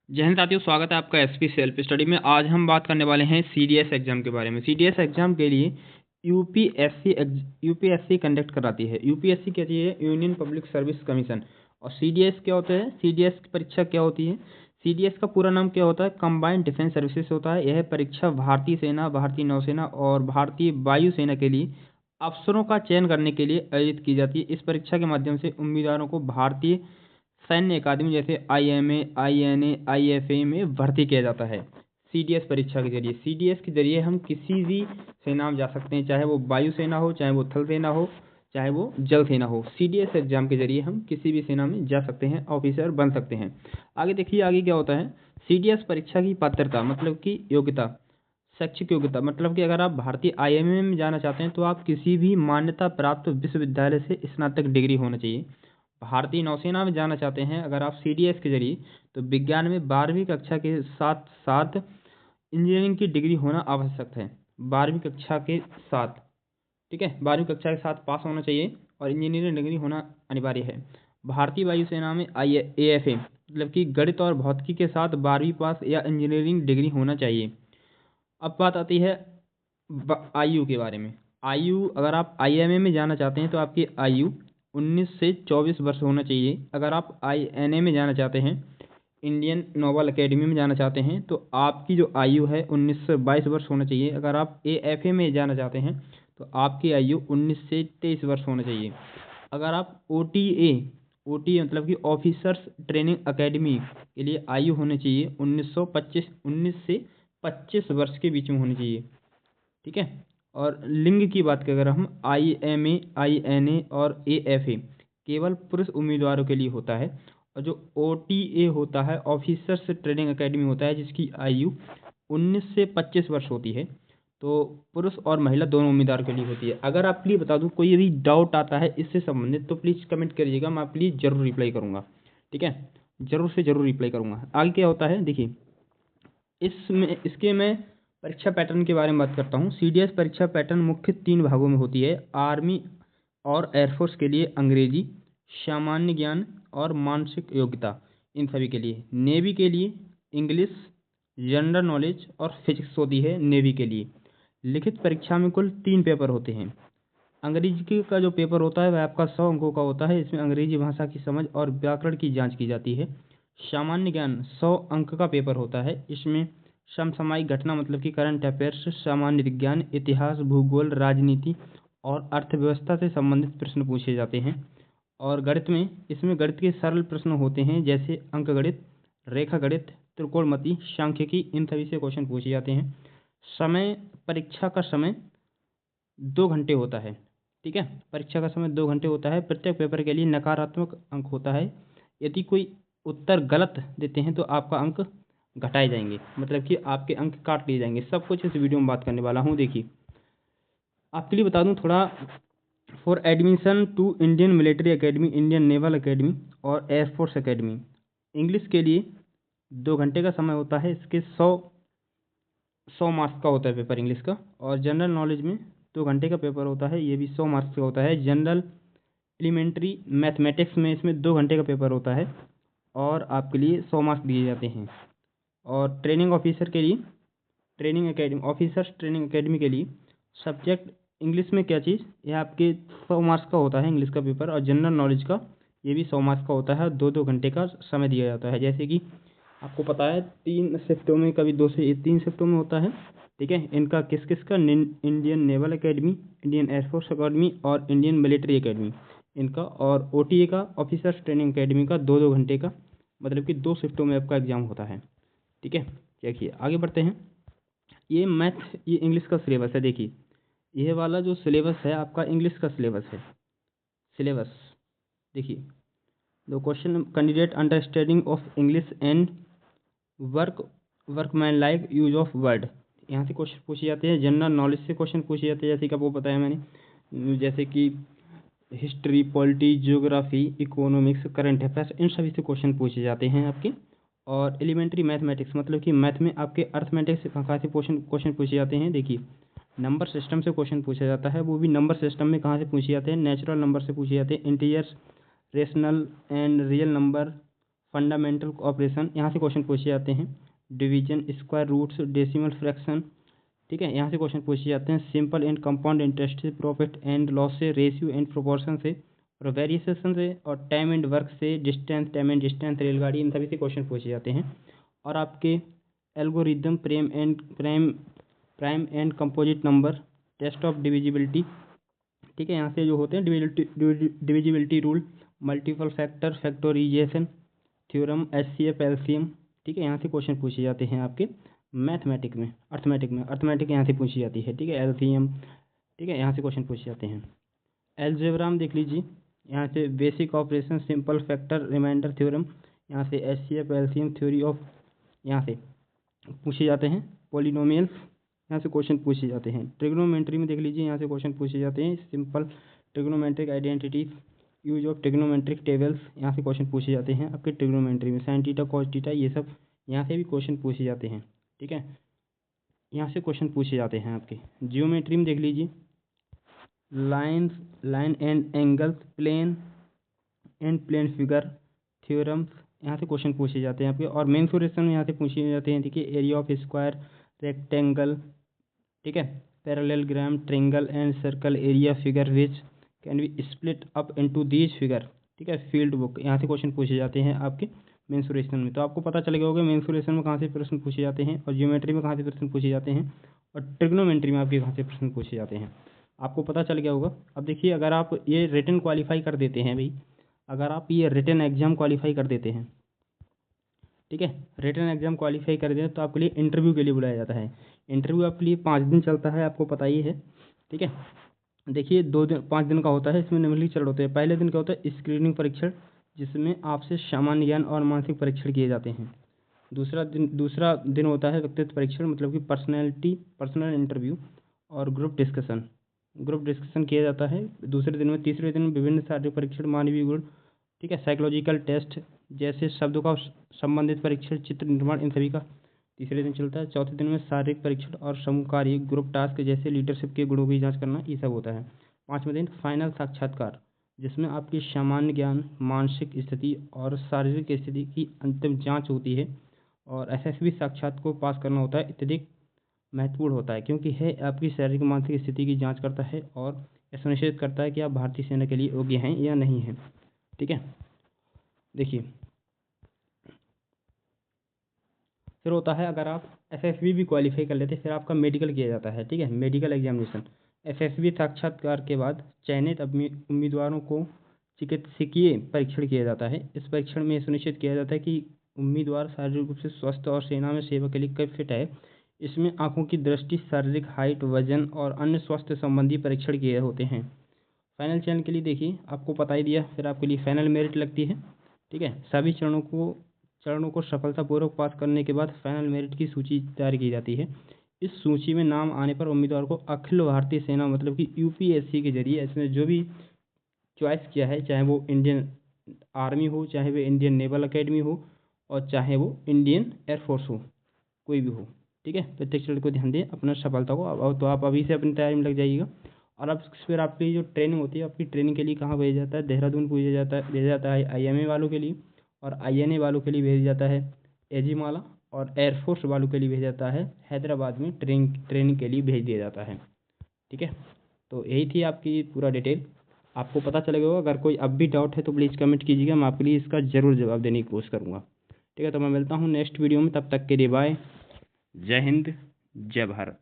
जय हिंद साथियों, स्वागत है आपका एसपी सेल्फ स्टडी में। आज हम बात करने वाले हैं सीडीएस एग्जाम के बारे में। सीडीएस एग्जाम के लिए यूपीएससी कंडक्ट कराती है। यूपीएससी कहती है यूनियन पब्लिक सर्विस कमीशन। और सीडीएस क्या होता है? सीडीएस की परीक्षा क्या होती है? सीडीएस का पूरा नाम क्या होता है? कंबाइंड डिफेंस सर्विसेज होता है। यह परीक्षा भारतीय सेना, भारतीय नौसेना और भारतीय वायुसेना के लिए अफसरों का चयन करने के लिए आयोजित की जाती है। इस परीक्षा के माध्यम से उम्मीदवारों को भारतीय सैन्य अकादमी जैसे आईएमए, आईएनए, आईएफए में भर्ती किया जाता है। सीडीएस परीक्षा के जरिए, सीडीएस के जरिए हम किसी भी सेना में जा सकते हैं, चाहे वो वायुसेना हो, चाहे वो थल सेना हो, चाहे वो जल सेना हो। सीडीएस एग्जाम के जरिए हम किसी भी सेना में जा सकते हैं, ऑफिसर बन सकते हैं। आगे देखिए, आगे क्या होता है। सीडीएस परीक्षा की पात्रता मतलब कि योग्यता, शैक्षिक योग्यता मतलब कि अगर आप भारतीय आईएमए में जाना चाहते हैं तो आप किसी भी मान्यता प्राप्त विश्वविद्यालय से स्नातक डिग्री होना चाहिए। भारतीय नौसेना में जाना चाहते हैं अगर आप सीडीएस के जरिए, तो विज्ञान में 12वीं कक्षा के साथ साथ इंजीनियरिंग की डिग्री होना आवश्यक है। 12वीं कक्षा के साथ, ठीक है, 12वीं कक्षा के साथ पास होना चाहिए और इंजीनियरिंग डिग्री होना अनिवार्य है। भारतीय वायुसेना में एएफए मतलब कि गणित और भौतिकी के साथ 12वीं पास या इंजीनियरिंग डिग्री होना चाहिए। अब बात आती है आयु के बारे में। आयु, अगर आप आईएमए में जाना चाहते हैं तो आपकी आयु 19 से 24 वर्ष होना चाहिए। अगर आप आईएनए में जाना चाहते हैं, इंडियन नोबल एकेडमी में जाना चाहते हैं, तो आपकी जो आयु है 19 से 22 वर्ष होना चाहिए। अगर आप एएफए में जाना चाहते हैं तो आपकी आयु 19 से 23 वर्ष होना चाहिए। अगर आप ओटीए मतलब कि ऑफिसर्स ट्रेनिंग एकेडमी के लिए आयु होनी चाहिए 19 से 25 वर्ष के बीच में होनी चाहिए, ठीक है। और लिंग की बात करें अगर हम, आईएमए, आईएनए और एएफए केवल पुरुष उम्मीदवारों के लिए होता है। और जो ओटीए होता है, ऑफिसर्स ट्रेनिंग एकेडमी होता है, जिसकी आयु 19 से 25 वर्ष होती है, तो पुरुष और महिला दोनों उम्मीदवार के लिए होती है। अगर आपके लिए बता दूं, कोई भी डाउट आता है इससे संबंधित तो प्लीज़ कमेंट करिएगा, मैं आपके लिए ज़रूर रिप्लाई करूँगा, ठीक है। ज़रूर से ज़रूर रिप्लाई करूँगा। आगे क्या होता है देखिए, इसके मैं परीक्षा पैटर्न के बारे में बात करता हूँ। सीडीएस परीक्षा पैटर्न मुख्य 3 भागों में होती है। आर्मी और एयरफोर्स के लिए अंग्रेजी, सामान्य ज्ञान और मानसिक योग्यता इन सभी के लिए। नेवी के लिए इंग्लिश, जनरल नॉलेज और फिजिक्स होती है नेवी के लिए। लिखित परीक्षा में कुल 3 पेपर होते हैं। अंग्रेजी का जो पेपर होता है वह आपका 100 अंकों का होता है। इसमें अंग्रेजी भाषा की समझ और व्याकरण की जांच की जाती है। सामान्य ज्ञान 100 अंक का पेपर होता है। इसमें समसामयिक घटना मतलब कि करंट अफेयर्स, सामान्य विज्ञान, इतिहास, भूगोल, राजनीति और अर्थव्यवस्था से संबंधित प्रश्न पूछे जाते हैं। और गणित में, इसमें गणित के सरल प्रश्न होते हैं जैसे अंकगणित, रेखा गणित, त्रिकोणमिति, सांख्यिकी, इन सभी से क्वेश्चन पूछे जाते हैं। समय, परीक्षा का समय 2 घंटे होता है, ठीक है। परीक्षा का समय 2 घंटे होता है। प्रत्येक पेपर के लिए नकारात्मक अंक होता है। यदि कोई उत्तर गलत देते हैं तो आपका अंक घटाए जाएंगे, मतलब कि आपके अंक काट लिए जाएंगे। सब कुछ इस वीडियो में बात करने वाला हूँ। देखिए, आपके लिए बता दूं थोड़ा, for admission to Indian military academy, Indian naval academy और एयरफोर्स एकेडमी, इंग्लिश के लिए 2 घंटे का समय होता है। इसके 100 मार्क्स का होता है पेपर इंग्लिश का। और जनरल नॉलेज में 2 घंटे का पेपर होता है, ये भी 100 मार्क्स का होता है। जनरल एलिमेंट्री मैथमेटिक्स में इसमें 2 घंटे का पेपर होता है और आपके लिए 100 मार्क्स दिए जाते हैं। और ट्रेनिंग ऑफिसर के लिए, training academy, officers training academy के लिए सब्जेक्ट इंग्लिश में क्या चीज़, ये आपके 100 मार्क्स का होता है इंग्लिश का पेपर। और जनरल नॉलेज का ये भी 100 मार्क्स का होता है। 2-2 घंटे का समय दिया जाता है। जैसे कि आपको पता है 3 शिफ्टों में, कभी 2 से 3 शिफ्टों में होता है, ठीक है। इनका किस किस का, Indian naval academy, Indian air force academy और इंडियन मिलिट्री एकेडमी इनका। और ओटीए का, ऑफिसर्स ट्रेनिंग एकेडमी का 2-2 घंटे का, मतलब कि 2 शिफ्टों में आपका एग्जाम होता है, ठीक है। देखिए आगे बढ़ते हैं। ये मैथ, ये इंग्लिश का सिलेबस है। देखिए, यह वाला जो सिलेबस है आपका इंग्लिश का सिलेबस है। सिलेबस देखिए, the question candidate understanding of English and workman like use of word, यहाँ से क्वेश्चन पूछे जाते हैं। जनरल नॉलेज से क्वेश्चन पूछे जाते हैं, जैसे कि आपको बताया मैंने, जैसे कि history, polity, geography, economics, current affairs, इन सभी से क्वेश्चन पूछे जाते हैं आपके। और एलिमेंट्री मैथमेटिक्स मतलब कि मैथ में आपके अर्थमेटिक्स से कहाँ से क्वेश्चन पूछे जाते हैं। देखिए, नंबर सिस्टम से क्वेश्चन पूछा जाता है, वो भी नंबर सिस्टम में कहाँ से पूछे जाते हैं, नेचुरल नंबर से पूछे जाते हैं। Integers, rational and real number, fundamental operation, यहाँ से क्वेश्चन पूछे जाते हैं। Division, square roots, decimal fraction, ठीक है, यहाँ से क्वेश्चन पूछे जाते हैं। सिंपल एंड कंपाउंड इंटरेस्ट से, प्रॉफिट एंड लॉस से, रेशियो एंड प्रोपोर्शन से, और वेरिएशन से, और टाइम एंड वर्क से, डिस्टेंस, टाइम एंड डिस्टेंस, रेलगाड़ी, इन सभी से क्वेश्चन पूछे जाते हैं। और आपके algorithm, prime and composite number, test of divisibility, ठीक है, यहाँ से जो होते हैं divisibility rule, multiple factor, factorization theorem, HCF, LCM, ठीक है, यहाँ से क्वेश्चन पूछे जाते हैं आपके मैथमेटिक में, अर्थमेटिक यहाँ से पूछी जाती है, ठीक है, एलसीएम, ठीक है, यहाँ से क्वेश्चन पूछे जाते हैं। एल्जेब्रा में देख लीजिए, यहाँ से basic operation, simple factor, remainder theorem, यहाँ से एचसीएफ, एलसीएम, थ्योरी ऑफ, यहाँ से पूछे जाते हैं। पॉलिनोमियल्स, यहाँ से क्वेश्चन पूछे जाते हैं। ट्रिग्नोमेट्री में देख लीजिए, यहाँ से क्वेश्चन पूछे जाते हैं। Simple trigonometric identities, use of trigonometric tables, यहाँ से क्वेश्चन पूछे जाते हैं आपके ट्रिग्नोमेट्री में। साइन थीटा, कॉस थीटा, ये सब यहाँ से भी क्वेश्चन पूछे जाते हैं, ठीक है, यहाँ से क्वेश्चन पूछे जाते हैं आपके। जियोमेट्री में देख लीजिए, line and angles, plane and plane figure theorems, यहाँ से क्वेश्चन पूछे जाते हैं आपके। और मेंसुरेशन में यहाँ से पूछे जाते हैं, देखिए, एरिया ऑफ स्क्वायर, रेक्टेंगल, ठीक है, parallelogram, triangle and circle area figure which can be split up into these figure, ठीक है, फील्ड बुक, यहाँ से क्वेश्चन पूछे जाते हैं आपके मेंसुरेशन में। तो आपको पता चल गया होगा मेंसुरेशन में कहाँ से प्रश्न पूछे जाते हैं, और जियोमेट्री में कहाँ से प्रश्न पूछे जाते हैं, और ट्रिग्नोमेट्री में आपके कहाँ से प्रश्न पूछे जाते हैं, आपको पता चल गया होगा। अब देखिए, अगर आप ये रिटन क्वालिफाई कर देते हैं भाई, अगर आप ये रिटन एग्जाम क्वालिफाई कर देते हैं, ठीक है, रिटन एग्जाम क्वालिफाई कर दें, तो आपके लिए इंटरव्यू के लिए बुलाया जाता है। इंटरव्यू आपके लिए 5 दिन चलता है, आपको पता ही है, ठीक है। देखिए, 5 दिन का होता है, इसमें निम्नलिखित चरण होते हैं। पहले दिन क्या होता है, स्क्रीनिंग परीक्षण, जिसमें आपसे सामान्य ज्ञान और मानसिक परीक्षण किए जाते हैं। दूसरा दिन होता है व्यक्तित्व परीक्षण, मतलब कि पर्सनल इंटरव्यू, और ग्रुप डिस्कशन किया जाता है दूसरे दिन में। तीसरे दिन में विभिन्न शारीरिक परीक्षण, मानवीय गुण, ठीक है, साइकोलॉजिकल टेस्ट, जैसे शब्दों का संबंधित परीक्षण, चित्र निर्माण, इन सभी का तीसरे दिन चलता है। चौथे दिन में शारीरिक परीक्षण और समूह कार्य, ग्रुप टास्क, जैसे लीडरशिप के गुणों की जांच करना, ये सब होता है। 5वें दिन फाइनल साक्षात्कार, जिसमें आपकी सामान्य ज्ञान, मानसिक स्थिति और शारीरिक स्थिति की अंतिम जांच होती है। और एसएसबी साक्षात्कार को पास करना होता है, अत्यधिक महत्वपूर्ण होता है, क्योंकि यह आपकी शारीरिक मानसिक स्थिति की जांच करता है और यह सुनिश्चित करता है कि आप भारतीय सेना के लिए योग्य हैं या नहीं हैं, ठीक है। देखिए, फिर होता है, अगर आप एसएसबी भी क्वालिफाई कर लेते हैं, फिर आपका मेडिकल किया जाता है, ठीक है, मेडिकल एग्जामिनेशन। एसएसबी साक्षात्कार के बाद चयनित उम्मीदवारों को चिकित्सकीय परीक्षण किया जाता है। इस परीक्षण में सुनिश्चित किया जाता है कि उम्मीदवार शारीरिक रूप से स्वस्थ और सेना में सेवा के लिए कब फिट है। इसमें आंखों की दृष्टि, शारीरिक हाइट, वजन और अन्य स्वास्थ्य संबंधी परीक्षण किए होते हैं। फाइनल चयन के लिए देखिए, आपको बता ही दिया, फिर आपके लिए फाइनल मेरिट लगती है, ठीक है। सभी चरणों को सफलतापूर्वक पास करने के बाद फाइनल मेरिट की सूची तैयार की जाती है। इस सूची में नाम आने पर उम्मीदवार को अखिल भारतीय सेना, मतलब कि यूपीएससी के जरिए, इसने जो भी चॉइस किया है, चाहे वो इंडियन आर्मी हो, चाहे वो इंडियन नेवल अकेडमी हो, और चाहे वो इंडियन एयरफोर्स हो, कोई भी हो, ठीक है। प्रत्येक चरण को ध्यान दें, अपना सफलता को, तो आप अभी से अपनी तैयारी में लग जाइएगा। और अब फिर आपकी जो ट्रेनिंग होती है, आपकी ट्रेनिंग के लिए कहाँ भेजा जाता है, देहरादून भेजा जाता है आईएमए वालों के लिए, और आईएनए वालों के लिए भेजा जाता है एजीमाला, और एयरफोर्स वालों के लिए भेजा जाता है हैदराबाद में ट्रेनिंग के लिए भेज दिया जाता है, ठीक है। तो यही थी आपकी पूरा डिटेल, आपको पता चलेगा। अगर कोई अब भी डाउट है तो प्लीज़ कमेंट कीजिएगा, मैं आपके लिए इसका ज़रूर जवाब देने की कोशिश करूँगा, ठीक है। तो मैं मिलता हूँ नेक्स्ट वीडियो में, तब तक के लिए बाय, जय हिंद, जय भारत।